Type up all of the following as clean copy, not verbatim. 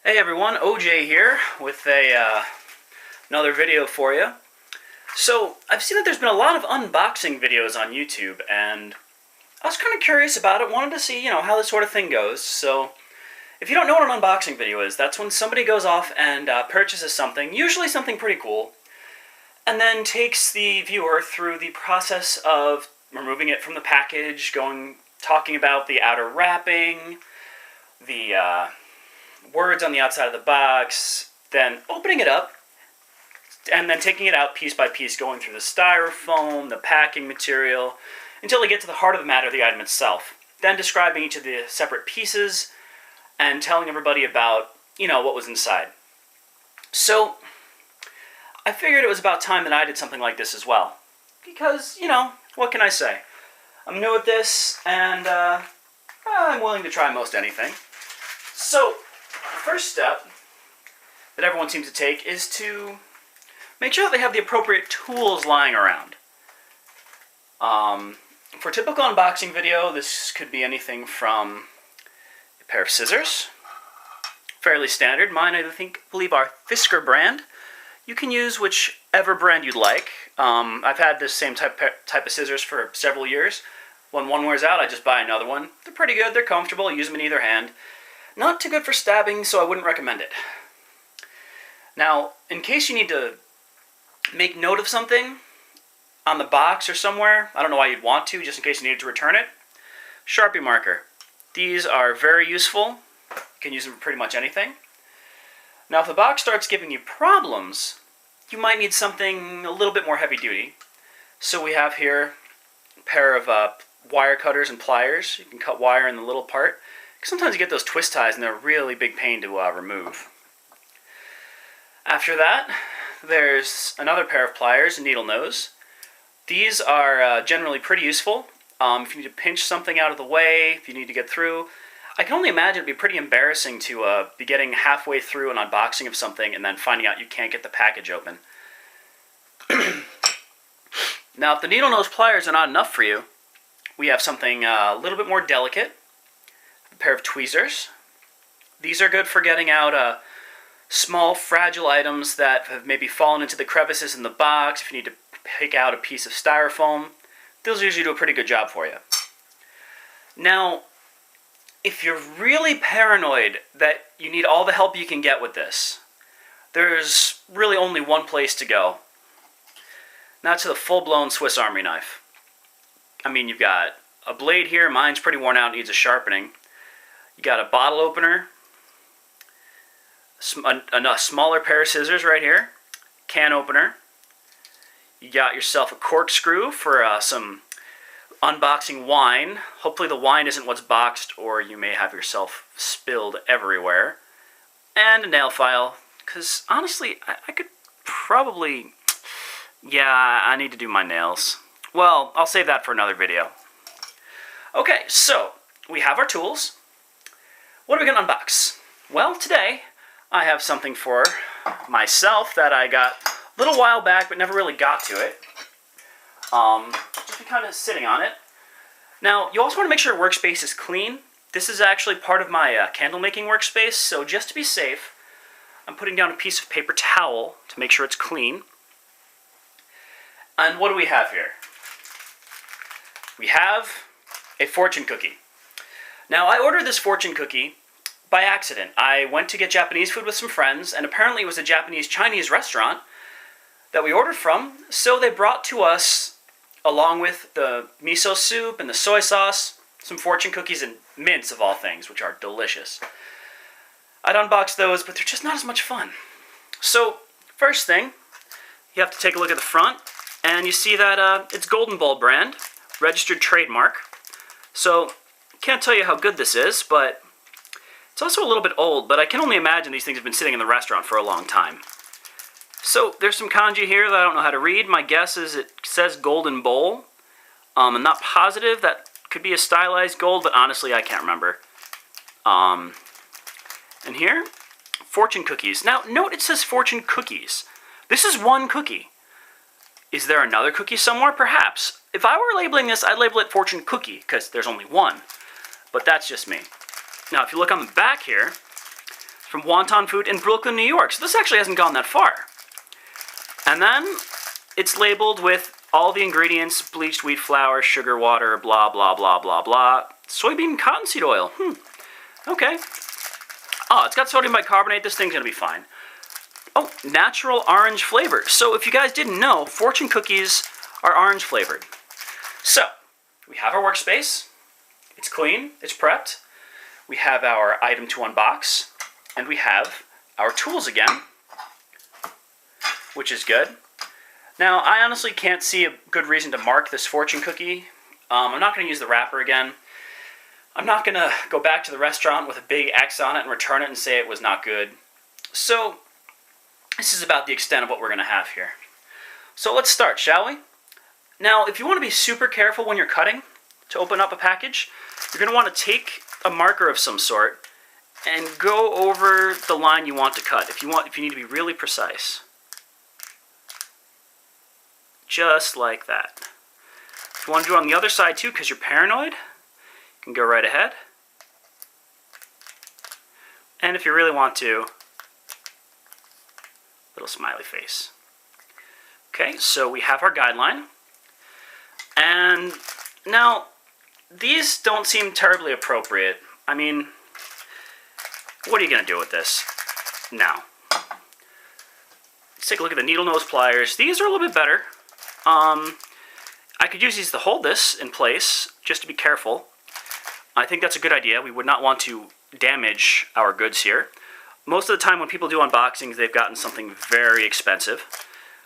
Hey everyone, OJ here with another video for you. So, I've seen that there's been a lot of unboxing videos on YouTube, and I was kind of curious about it, wanted to see, how this sort of thing goes. So, if you don't know what an unboxing video is, that's when somebody goes off and purchases something, usually something pretty cool, and then takes the viewer through the process of removing it from the package, talking about the outer wrapping, the words on the outside of the box, then opening it up, and then taking it out piece by piece, going through the styrofoam, the packing material, until they get to the heart of the matter, the item itself. Then describing each of the separate pieces, and telling everybody about, what was inside. So, I figured it was about time that I did something like this as well. Because, what can I say? I'm new at this, and I'm willing to try most anything. So, the first step that everyone seems to take is to make sure that they have the appropriate tools lying around. For a typical unboxing video, this could be anything from a pair of scissors, fairly standard. Mine, I believe, are Fisker brand. You can use whichever brand you'd like. I've had this same type of scissors for several years. When one wears out, I just buy another one. They're pretty good, they're comfortable, I use them in either hand. Not too good for stabbing, so I wouldn't recommend it. Now, in case you need to make note of something on the box or somewhere, I don't know why you'd want to, just in case you needed to return it, Sharpie marker. These are very useful. You can use them for pretty much anything. Now, if the box starts giving you problems, you might need something a little bit more heavy duty. So we have here a pair of wire cutters and pliers. You can cut wire in the little part. Sometimes you get those twist ties and they're a really big pain to remove. After that, there's another pair of pliers and needle nose. These are generally pretty useful. If you need to pinch something out of the way, if you need to get through. I can only imagine it'd be pretty embarrassing to be getting halfway through an unboxing of something and then finding out you can't get the package open. Now, if the needle nose pliers are not enough for you, we have something a little bit more delicate. A pair of tweezers. These are good for getting out small, fragile items that have maybe fallen into the crevices in the box. If you need to pick out a piece of styrofoam, those usually do a pretty good job for you. Now, if you're really paranoid that you need all the help you can get with this, there's really only one place to go. That's the full-blown Swiss Army knife. I mean, you've got a blade here. Mine's pretty worn out, needs a sharpening. You got a bottle opener, a smaller pair of scissors right here, can opener. You got yourself a corkscrew for some unboxing wine. Hopefully the wine isn't what's boxed, or you may have yourself spilled everywhere. And a nail file, because honestly, I could probably... Yeah, I need to do my nails. Well, I'll save that for another video. Okay, so we have our tools. What are we going to unbox? Well, today I have something for myself that I got a little while back but never really got to it. Just been kind of sitting on it. Now, you also want to make sure your workspace is clean. This is actually part of my candle making workspace, so just to be safe, I'm putting down a piece of paper towel to make sure it's clean. And what do we have here? We have a fortune cookie. Now, I ordered this fortune cookie by accident. I went to get Japanese food with some friends, and apparently it was a Japanese-Chinese restaurant that we ordered from, so they brought to us, along with the miso soup and the soy sauce, some fortune cookies and mints of all things, which are delicious. I'd unboxed those, but they're just not as much fun. So, first thing, you have to take a look at the front, and you see that it's Golden Bowl brand, registered trademark. So, can't tell you how good this is, but it's also a little bit old, but I can only imagine these things have been sitting in the restaurant for a long time. So, there's some kanji here that I don't know how to read. My guess is it says Golden Bowl. I'm not positive. That could be a stylized gold, but honestly, I can't remember. And here, fortune cookies. Now, note it says fortune cookies. This is one cookie. Is there another cookie somewhere? Perhaps. If I were labeling this, I'd label it fortune cookie, because there's only one. But that's just me. Now, if you look on the back here, from Wonton Food in Brooklyn, New York. So this actually hasn't gone that far. And then it's labeled with all the ingredients: bleached wheat flour, sugar, water, blah, blah, blah, blah, blah. Soybean cottonseed oil. Okay. Oh, it's got sodium bicarbonate. This thing's going to be fine. Oh, natural orange flavor. So if you guys didn't know, fortune cookies are orange flavored. So we have our workspace. It's clean. It's prepped. We have our item to unbox. And we have our tools again, which is good. Now, I honestly can't see a good reason to mark this fortune cookie. I'm not going to use the wrapper again. I'm not going to go back to the restaurant with a big X on it and return it and say it was not good. So this is about the extent of what we're going to have here. So let's start, shall we? Now, if you want to be super careful when you're cutting to open up a package, you're going to want to take a marker of some sort and go over the line you want to cut if you need to be really precise. Just like that. If you want to do it on the other side too, because you're paranoid, you can go right ahead. And if you really want to, little smiley face. Okay, so we have our guideline. And now, these don't seem terribly appropriate. I mean, what are you going to do with this? Now, let's take a look at the needle nose pliers. These are a little bit better. I could use these to hold this in place, just to be careful. I think that's a good idea. We would not want to damage our goods here. Most of the time when people do unboxings, they've gotten something very expensive.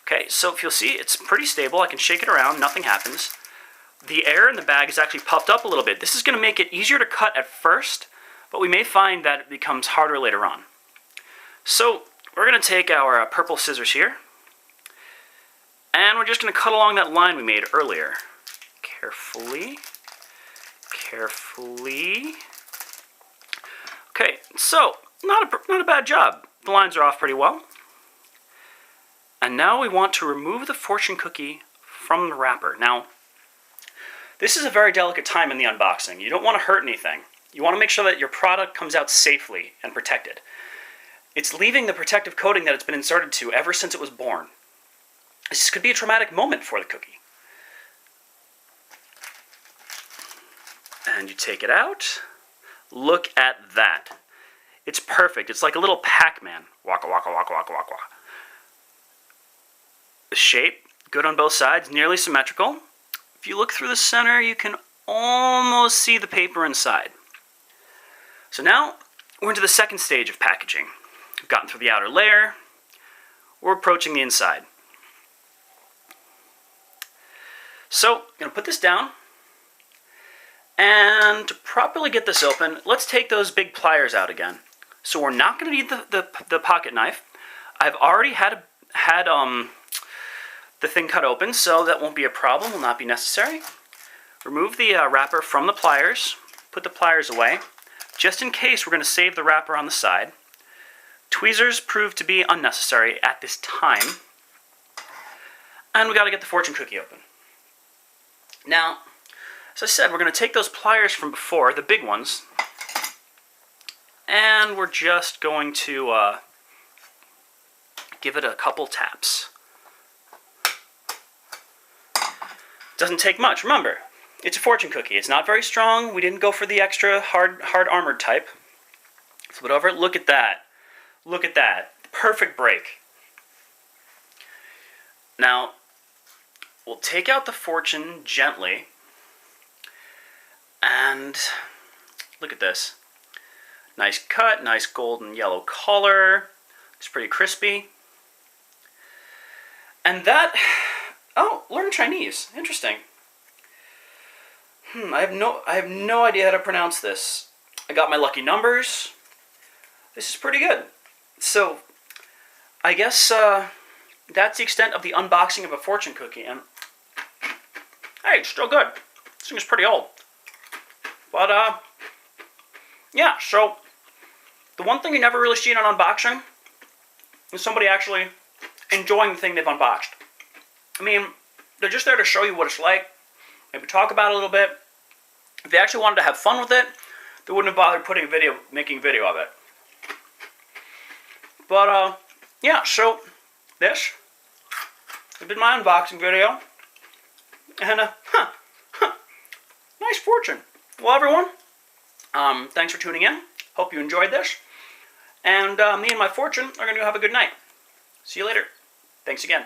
Okay, so if you'll see, it's pretty stable. I can shake it around, nothing happens. The air in the bag is actually puffed up a little bit. This is going to make it easier to cut at first, but we may find that it becomes harder later on. So we're going to take our purple scissors here, and we're just going to cut along that line we made earlier. Carefully. Carefully. Okay, so not a bad job. The lines are off pretty well. And now we want to remove the fortune cookie from the wrapper. Now, this is a very delicate time in the unboxing. You don't want to hurt anything. You want to make sure that your product comes out safely and protected. It's leaving the protective coating that it's been inserted to ever since it was born. This could be a traumatic moment for the cookie. And you take it out. Look at that. It's perfect. It's like a little Pac-Man. Waka, waka, waka, waka, waka. The shape, good on both sides, nearly symmetrical. If you look through the center, you can almost see the paper inside. So now, we're into the second stage of packaging. We've gotten through the outer layer. We're approaching the inside. So, I'm going to put this down. And to properly get this open, let's take those big pliers out again. So we're not going to need the pocket knife. I've already had the thing cut open, so that won't be a problem, will not be necessary. Remove the wrapper from the pliers, put the pliers away. Just in case, we're going to save the wrapper on the side. Tweezers prove to be unnecessary at this time. And we got to get the fortune cookie open. Now, as I said, we're going to take those pliers from before, the big ones, and we're just going to give it a couple taps. Doesn't take much. Remember, it's a fortune cookie. It's not very strong. We didn't go for the extra hard armored type. Flip it over. Look at that. Look at that. Perfect break. Now, we'll take out the fortune gently. And look at this. Nice cut, nice golden yellow color. It's pretty crispy. And that, oh, learn Chinese. Interesting. I have no idea how to pronounce this. I got my lucky numbers. This is pretty good. So, I guess that's the extent of the unboxing of a fortune cookie. And hey, it's still good. This thing is pretty old. But, yeah, so the one thing you never really see in an unboxing is somebody actually enjoying the thing they've unboxed. I mean, they're just there to show you what it's like, maybe talk about it a little bit. If they actually wanted to have fun with it, they wouldn't have bothered making a video of it. But, yeah, so this has been my unboxing video. And, nice fortune. Well, everyone, thanks for tuning in. Hope you enjoyed this. And me and my fortune are going to have a good night. See you later. Thanks again.